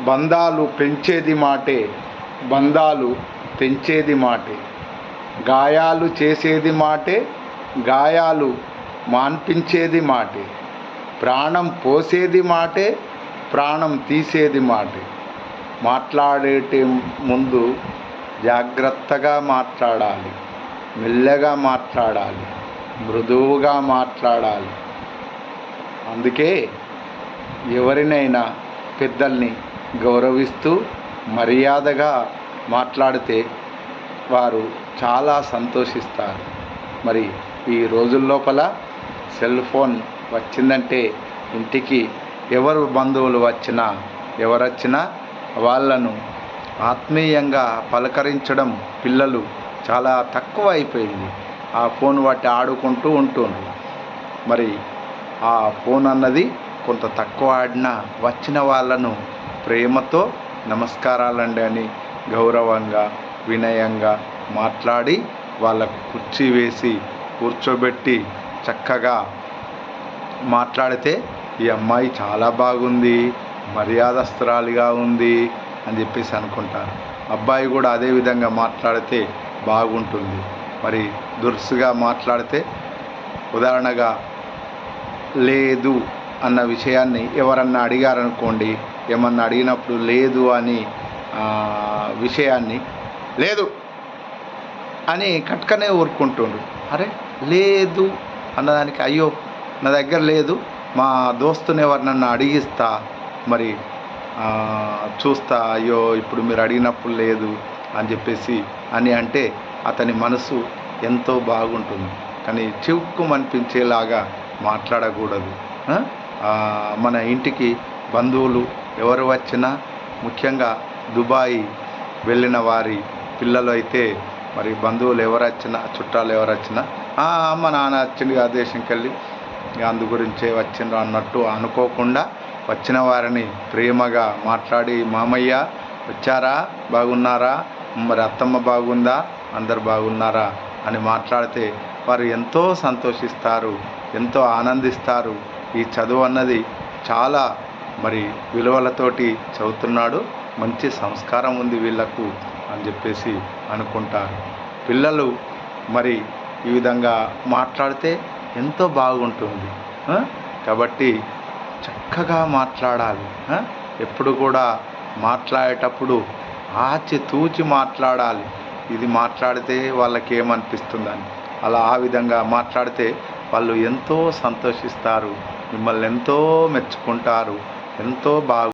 బంధాలు పెంచేది మాటే, బంధాలు తెంచేది మాటే, గాయాలు చేసేది మాటే, గాయాలు మాన్పించేది మాటే, ప్రాణం పోసేది మాటే, ప్రాణం తీసేది మాటే. మాట్లాడేటి ముందు జాగ్రత్తగా మాట్లాడాలి, మెల్లగా మాట్లాడాలి, మృదువుగా మాట్లాడాలి. అందుకే ఎవరినైనా పెద్దల్ని గౌరవిస్తూ మర్యాదగా మాట్లాడితే వారు చాలా సంతోషిస్తారు. మరి ఈ రోజుల్లోపల సెల్ ఫోన్ వచ్చిందంటే ఇంటికి ఎవరు బంధువులు వచ్చినా ఎవరొచ్చినా వాళ్ళను ఆత్మీయంగా పలకరించడం పిల్లలు చాలా తక్కువ అయిపోయింది. ఆ ఫోన్ బట్టి ఆడుకుంటూ ఉంటున్నారు. మరి ఆ ఫోన్ అన్నది కొంత తక్కువ ఆడినా వచ్చిన వాళ్ళను ప్రేమతో నమస్కారాలండి అని గౌరవంగా వినయంగా మాట్లాడి వాళ్ళకు కుర్చీ వేసి కూర్చోబెట్టి చక్కగా మాట్లాడితే ఈ అమ్మాయి చాలా బాగుంది, మర్యాదస్తురాలిగా ఉంది అని చెప్పేసి అనుకుంటారు. అబ్బాయి కూడా అదే విధంగా మాట్లాడితే బాగుంటుంది. మరి దురుసుగా మాట్లాడితే ఉదాహరణగా లేదు అన్న విషయాన్ని ఎవరన్నా అడిగారనుకోండి, ఏమన్నా అడిగినప్పుడు లేదు అని విషయాన్ని లేదు అని కట్టుకనే ఊరుకుంటుండు. అరే లేదు అన్నదానికి అయ్యో నా దగ్గర లేదు, మా దోస్తుని ఎవరినన్నా అడిగిస్తా, మరి చూస్తా, అయ్యో ఇప్పుడు మీరు అడిగినప్పుడు లేదు అని చెప్పేసి అని అంటే అతని మనసు ఎంతో బాగుంటుంది. కానీ చివుక్కుమనిపించేలాగా మాట్లాడకూడదు. మన ఇంటికి బంధువులు ఎవరు వచ్చినా, ముఖ్యంగా దుబాయ్ వెళ్ళిన వారి పిల్లలు అయితే మరి బంధువులు ఎవరు వచ్చినా చుట్టాలు ఎవరు వచ్చినా మా నాన్న వచ్చిండు ఆ దేశంకి వెళ్ళి అందు గురించే వచ్చిండ్రు అన్నట్టు అనుకోకుండా వచ్చిన వారిని ప్రేమగా మాట్లాడి మామయ్య వచ్చారా, బాగున్నారా, మరి అత్తమ్మ బాగుందా, అందరు బాగున్నారా అని మాట్లాడితే వారు ఎంతో సంతోషిస్తారు, ఎంతో ఆనందిస్తారు. ఈ చదువు అన్నది చాలా మరి విలువలతోటి చదువుతున్నాడు, మంచి సంస్కారం ఉంది వీళ్ళకు అని చెప్పేసి అనుకుంటారు. పిల్లలు మరి ఈ విధంగా మాట్లాడితే ఎంతో బాగుంటుంది. కాబట్టి చక్కగా మాట్లాడాలి. ఎప్పుడు కూడా మాట్లాడేటప్పుడు ఆచితూచి మాట్లాడాలి. ఇది మాట్లాడితే వాళ్ళకి ఏమనిపిస్తుందని అలా ఆ విధంగా మాట్లాడితే వాళ్ళు ఎంతో సంతోషిస్తారు, మిమ్మల్ని ఎంతో మెచ్చుకుంటారు, ఎంతో